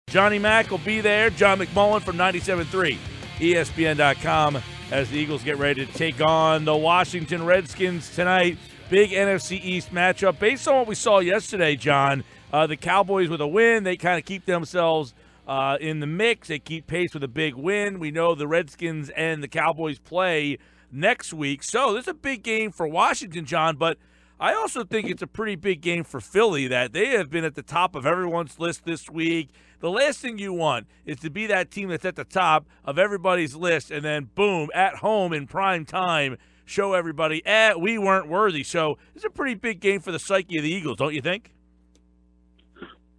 Johnny Mack will be there. John McMullen from 97.3 ESPN.com as the Eagles get ready to take on the Washington Redskins tonight. Big NFC East matchup. Based on what we saw yesterday, John, the Cowboys with a win, they kind of keep themselves in the mix. They keep pace with a big win. We know the Redskins and the Cowboys play next week. So this is a big game for Washington, John, but I also think it's a pretty big game for Philly that they have been at the top of everyone's list this week. The last thing you want is to be that team that's at the top of everybody's list and then, boom, at home in prime time, show everybody, we weren't worthy. So it's a pretty big game for the psyche of the Eagles, don't you think?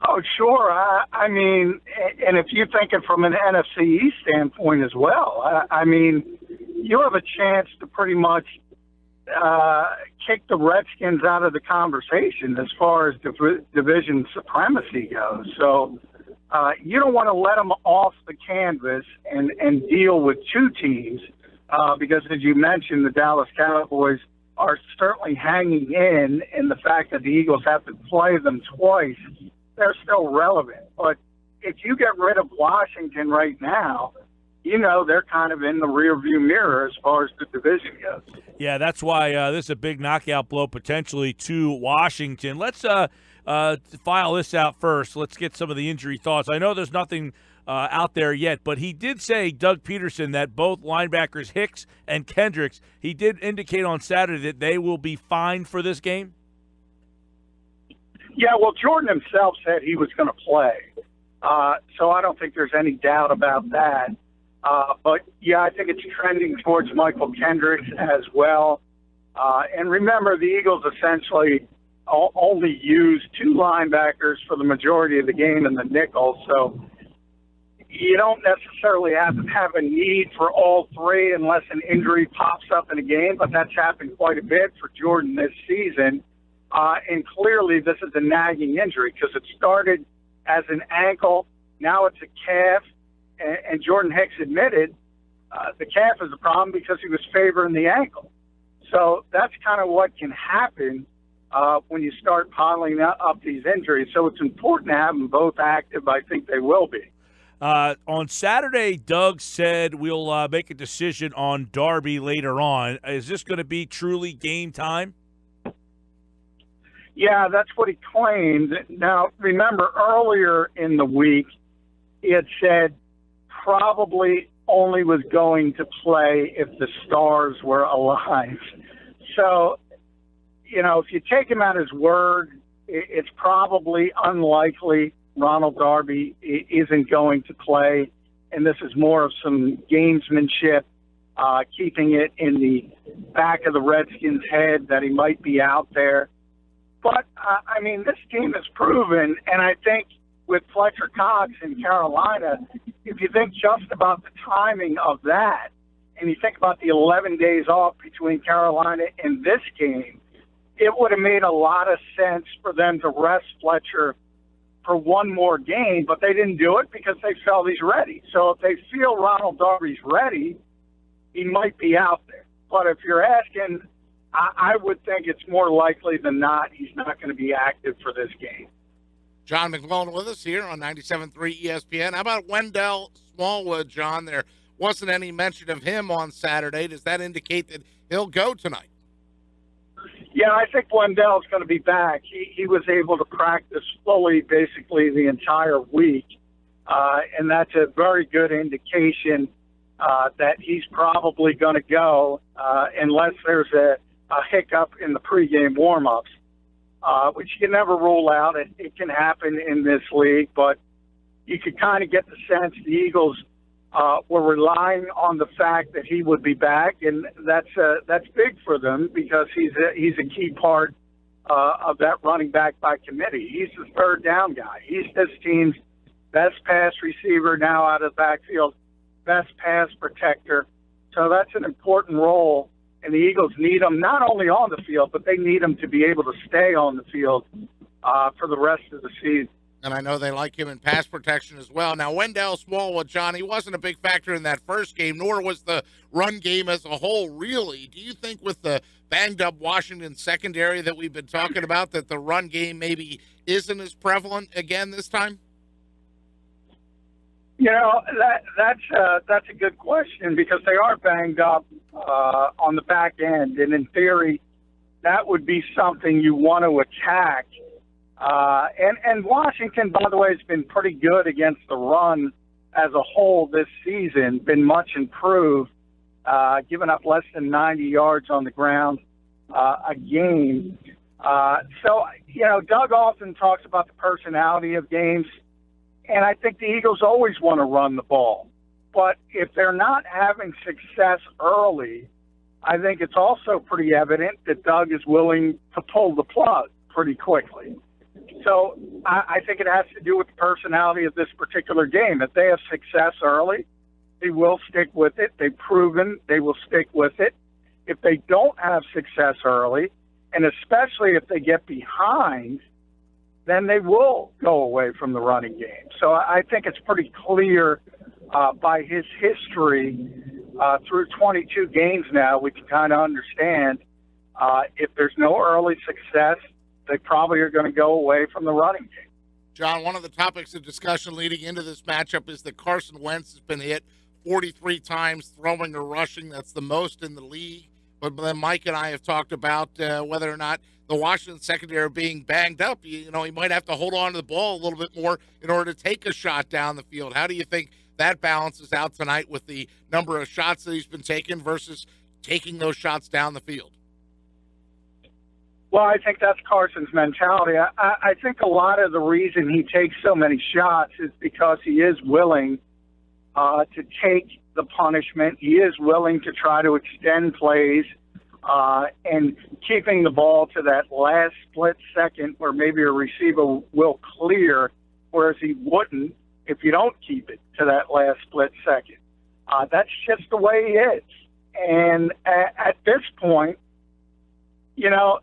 Oh, sure. I mean, and if you think it from an NFC East standpoint as well, I mean, you have a chance to pretty much kick the Redskins out of the conversation as far as division supremacy goes. So you don't want to let them off the canvas and deal with two teams because, as you mentioned, the Dallas Cowboys are certainly hanging in the fact that the Eagles have to play them twice. They're still relevant. But if you get rid of Washington right now, you know they're kind of in the rearview mirror as far as the division goes. Yeah, that's why this is a big knockout blow potentially to Washington. Let's file this out first. Let's get some of the injury thoughts. I know there's nothing out there yet, but he did say, Doug Peterson, that both linebackers Hicks and Kendricks, he did indicate on Saturday that they will be fine for this game. Yeah, well, Jordan himself said he was going to play, so I don't think there's any doubt about that. But, yeah, I think it's trending towards Michael Kendricks as well. And remember, the Eagles essentially only use two linebackers for the majority of the game in the nickel, so you don't necessarily have to have a need for all three unless an injury pops up in a game, but that's happened quite a bit for Jordan this season. And clearly this is a nagging injury because it started as an ankle, now it's a calf, and Jordan Hicks admitted the calf is a problem because he was favoring the ankle. So that's kind of what can happen when you start piling up these injuries. So it's important to have them both active. I think they will be. On Saturday, Doug said we'll make a decision on Darby later on. Is this going to be truly game time? Yeah, that's what he claimed. Now, remember, earlier in the week, he had said probably only was going to play if the stars were alive. So, you know, if you take him at his word, it's probably unlikely Ronald Darby isn't going to play, and this is more of some gamesmanship, keeping it in the back of the Redskins' head that he might be out there. But, I mean, this team has proven, and I think with Fletcher Cox in Carolina, if you think just about the timing of that, and you think about the 11 days off between Carolina and this game, it would have made a lot of sense for them to rest Fletcher for one more game, but they didn't do it because they felt he's ready. So if they feel Ronald Darby's ready, he might be out there. But if you're asking, I would think it's more likely than not he's not going to be active for this game. John McMullen with us here on 97.3 ESPN. How about Wendell Smallwood, John? There wasn't any mention of him on Saturday. Does that indicate that he'll go tonight? Yeah, I think Wendell's going to be back. He was able to practice fully basically the entire week, and that's a very good indication that he's probably going to go unless there's a hiccup in the pregame warm-ups, which you can never rule out. It can happen in this league, but you could kind of get the sense the Eagles were relying on the fact that he would be back, and that's big for them because he's a key part of that running back by committee. He's the third down guy. He's this team's best pass receiver now out of the backfield, best pass protector. So that's an important role, and the Eagles need him not only on the field, but they need him to be able to stay on the field for the rest of the season. And I know they like him in pass protection as well. Now, Wendell Smallwood, John, he wasn't a big factor in that first game, nor was the run game as a whole, really. Do you think with the banged-up Washington secondary that we've been talking about that the run game maybe isn't as prevalent again this time? That's a good question because they are banged up on the back end, and in theory, that would be something you want to attack. And Washington, by the way, has been pretty good against the run as a whole this season, been much improved, giving up less than 90 yards on the ground a game. Doug often talks about the personality of games, and I think the Eagles always want to run the ball. But if they're not having success early, I think it's also pretty evident that Doug is willing to pull the plug pretty quickly. So I think it has to do with the personality of this particular game. If they have success early, they will stick with it. They've proven they will stick with it. If they don't have success early, and especially if they get behind, then they will go away from the running game. So I think it's pretty clear by his history through 22 games now, we can kind of understand if there's no early success, they probably are going to go away from the running game. John, one of the topics of discussion leading into this matchup is that Carson Wentz has been hit 43 times throwing or rushing. That's the most in the league. But then Mike and I have talked about whether or not the Washington secondary being banged up. He might have to hold on to the ball a little bit more in order to take a shot down the field. How do you think that balances out tonight with the number of shots that he's been taking versus taking those shots down the field? Well, I think that's Carson's mentality. I think a lot of the reason he takes so many shots is because he is willing to take the punishment. He is willing to try to extend plays and keeping the ball to that last split second where maybe a receiver will clear, whereas he wouldn't if you don't keep it to that last split second. That's just the way he is. And at this point,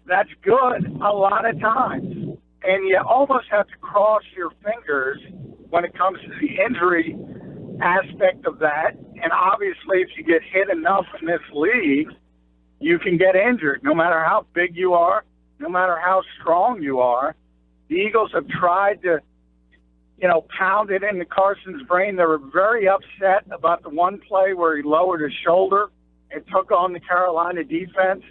that's good a lot of times. And you almost have to cross your fingers when it comes to the injury aspect of that. And obviously, if you get hit enough in this league, you can get injured no matter how big you are, no matter how strong you are. The Eagles have tried to, pound it into Carson's brain. They were very upset about the one play where he lowered his shoulder and took on the Carolina defense.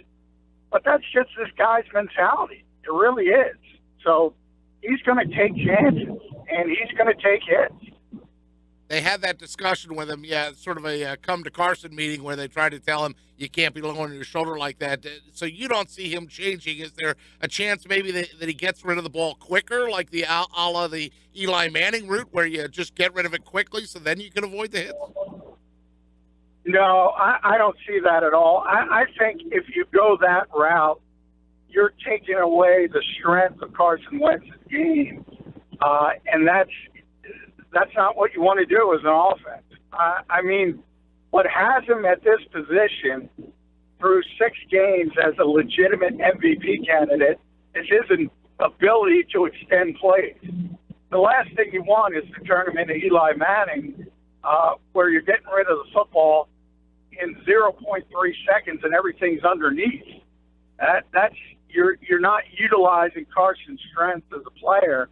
But that's just this guy's mentality. It really is. So he's going to take chances, and he's going to take hits. They had that discussion with him, sort of a come to Carson meeting where they tried to tell him you can't be lowering your shoulder like that. So you don't see him changing. Is there a chance maybe that he gets rid of the ball quicker, like the a la the Eli Manning route, where you just get rid of it quickly so then you can avoid the hits? No, I don't see that at all. I think if you go that route, you're taking away the strength of Carson Wentz's game, and that's not what you want to do as an offense. I mean, what has him at this position through 6 games as a legitimate MVP candidate is his ability to extend plays. The last thing you want is to turn him into Eli Manning, where you're getting rid of the football in 0.3 seconds and everything's underneath. You're not utilizing Carson's strength as a player.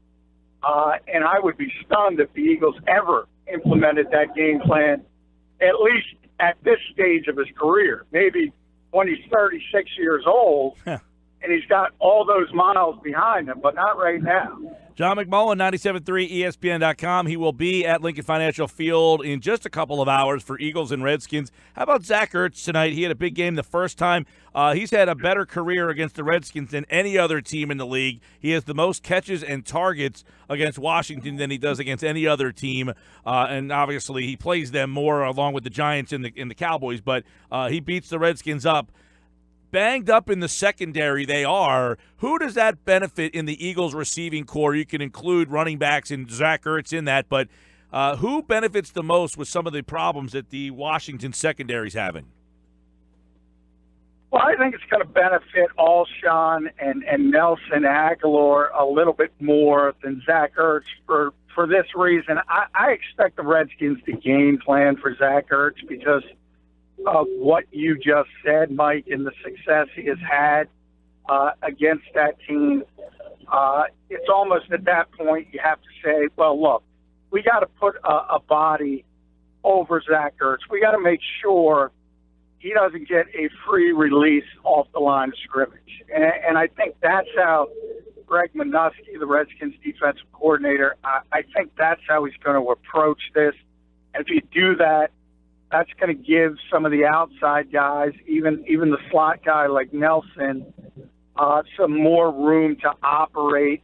And I would be stunned if the Eagles ever implemented that game plan, at least at this stage of his career. Maybe when he's 36 years old and he's got all those miles behind him, but not right now. John McMullen, 97.3 ESPN.com. He will be at Lincoln Financial Field in just a couple of hours for Eagles and Redskins. How about Zach Ertz tonight? He had a big game the first time. He's had a better career against the Redskins than any other team in the league. He has the most catches and targets against Washington than he does against any other team. And obviously he plays them more along with the Giants and the Cowboys, but he beats the Redskins up. Banged up in the secondary they are. Who does that benefit in the Eagles receiving core? You can include running backs and Zach Ertz in that, but who benefits the most with some of the problems that the Washington secondary is having? Well, I think it's going to benefit Alshon and Nelson Aguilar a little bit more than Zach Ertz for this reason. I expect the Redskins to game plan for Zach Ertz because of what you just said, Mike, and the success he has had against that team. It's almost at that point you have to say, well, look, we got to put a body over Zach Ertz. We got to make sure he doesn't get a free release off the line of scrimmage. And I think that's how Greg Minuski, the Redskins defensive coordinator, I think that's how he's going to approach this. And if you do that, that's going to give some of the outside guys, even the slot guy like Nelson, some more room to operate.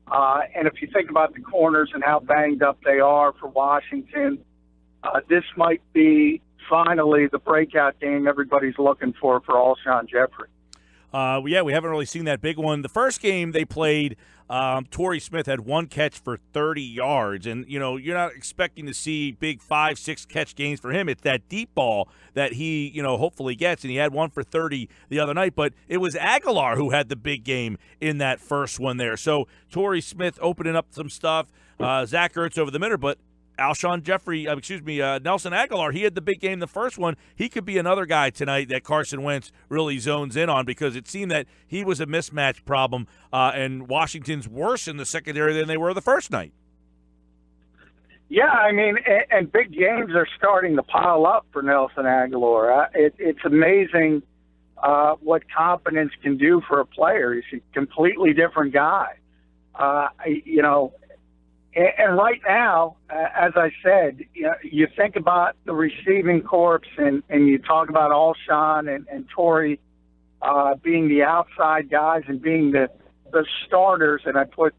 And if you think about the corners and how banged up they are for Washington, this might be finally the breakout game everybody's looking for Alshon Jeffrey. Yeah, we haven't really seen that big one. The first game they played, Torrey Smith had one catch for 30 yards. And, you know, you're not expecting to see big 5-6 catch games for him. It's that deep ball that he, you know, hopefully gets. And he had one for 30 the other night. But it was Aguilar who had the big game in that first one there. So Torrey Smith opening up some stuff. Zach Ertz over the middle. But Nelson Aguilar, he had the big game the first one. He could be another guy tonight that Carson Wentz really zones in on, because it seemed that he was a mismatch problem, and Washington's worse in the secondary than they were the first night. Yeah, I mean, and big games are starting to pile up for Nelson Aguilar. It's amazing what confidence can do for a player. He's a completely different guy. You know, and right now, as I said, you think about the receiving corps and you talk about Alshon and Torrey being the outside guys and being the starters, and I put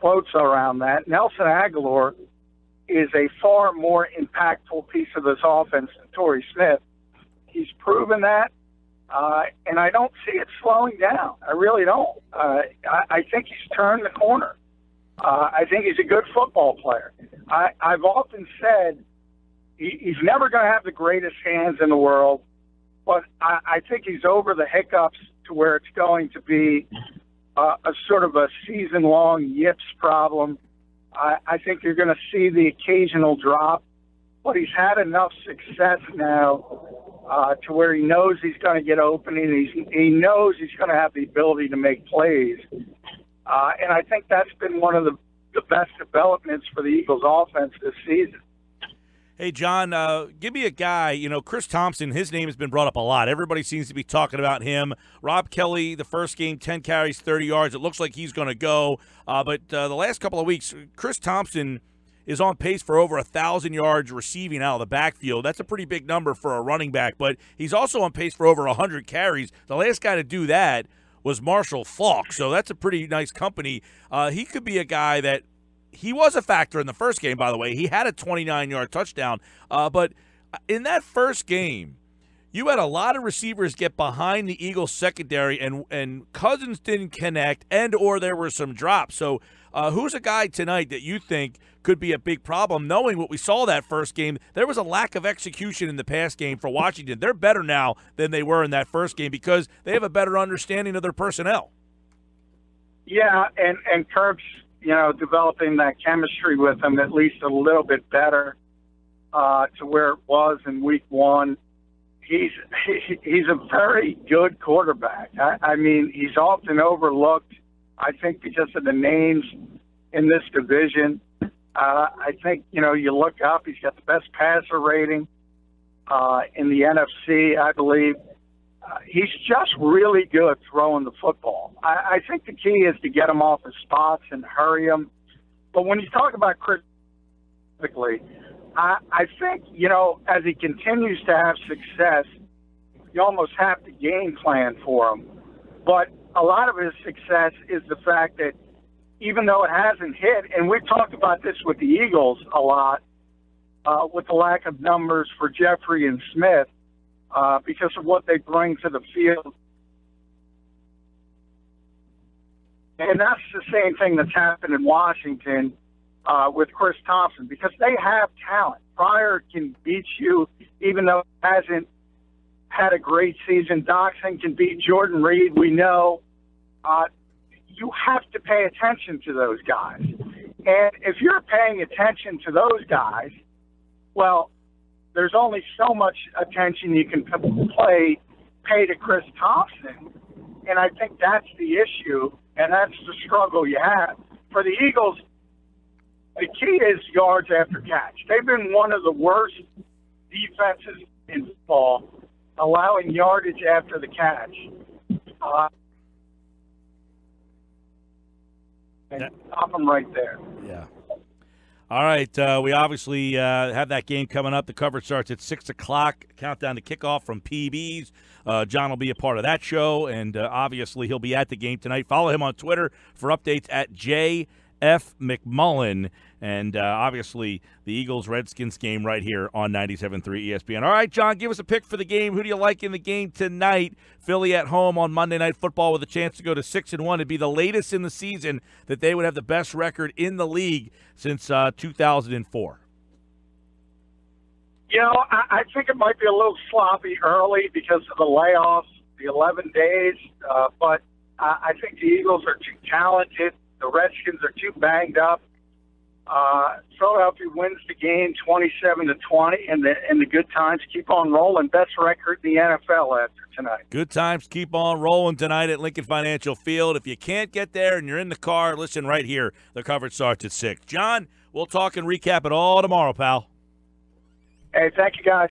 quotes around that. Nelson Aguilar is a far more impactful piece of this offense than Torrey Smith. He's proven that, and I don't see it slowing down. I really don't. I think he's turned the corner. I think he's a good football player. I've often said he's never going to have the greatest hands in the world, but I think he's over the hiccups to where it's going to be a sort of a season-long yips problem. I think you're going to see the occasional drop, but he's had enough success now to where he knows he's going to get open, and he knows he's going to have the ability to make plays. And I think that's been one of the best developments for the Eagles offense this season. Hey, John, give me a guy. You know, Chris Thompson, his name has been brought up a lot. Everybody seems to be talking about him. Rob Kelly, the first game, 10 carries, 30 yards. It looks like he's going to go. But the last couple of weeks, Chris Thompson is on pace for over 1,000 yards receiving out of the backfield. That's a pretty big number for a running back. But he's also on pace for over 100 carries. The last guy to do that was Marshall Faulk, so that's a pretty nice company. He could be a guy that he was a factor in the first game, by the way. He had a 29-yard touchdown. But in that first game, you had a lot of receivers get behind the Eagles secondary, and Cousins didn't connect, or there were some drops. So who's a guy tonight that you think could be a big problem, knowing what we saw that first game? There was a lack of execution in the pass game for Washington. They're better now than they were in that first game because they have a better understanding of their personnel. Yeah, and Kirk's, you know, developing that chemistry with him at least a little bit better to where it was in week one. He's a very good quarterback. I mean, he's often overlooked, I think, because of the names in this division. I think, you know, you look up, he's got the best passer rating in the NFC, I believe. He's just really good throwing the football. I think the key is to get him off his spots and hurry him. But when you talk about Chris specifically, I think, you know, as he continues to have success, you almost have to game plan for him. But a lot of his success is the fact that even though it hasn't hit, and we've talked about this with the Eagles a lot, with the lack of numbers for Jeffrey and Smith, because of what they bring to the field. And that's the same thing that's happened in Washington with Chris Thompson, because they have talent. Pryor can beat you, even though he hasn't had a great season. Doxson can beat Jordan Reed, we know. You have to pay attention to those guys. And if you're paying attention to those guys, well, there's only so much attention you can pay to Chris Thompson. And I think that's the issue, and that's the struggle you have. For the Eagles, The key is yards after catch. They've been one of the worst defenses in football, allowing yardage after the catch. And stop them right there. Yeah. All right, we obviously have that game coming up. The coverage starts at 6 o'clock, countdown to kickoff from PB's. John will be a part of that show, and obviously he'll be at the game tonight. Follow him on Twitter for updates at JF McMullen. And obviously the Eagles-Redskins game right here on 97.3 ESPN. All right, John, give us a pick for the game. Who do you like in the game tonight? Philly at home on Monday Night Football with a chance to go to 6-1. It'd be the latest in the season that they would have the best record in the league since 2004. You know, I think it might be a little sloppy early because of the layoffs, the 11 days. But I think the Eagles are too talented. The Redskins are too banged up. Philadelphia wins the game 27-20, and the good times keep on rolling. Best record in the NFL after tonight. Good times keep on rolling tonight at Lincoln Financial Field. If you can't get there and you're in the car, listen right here. The coverage starts at 6. John, we'll talk and recap it all tomorrow, pal. Hey, thank you, guys.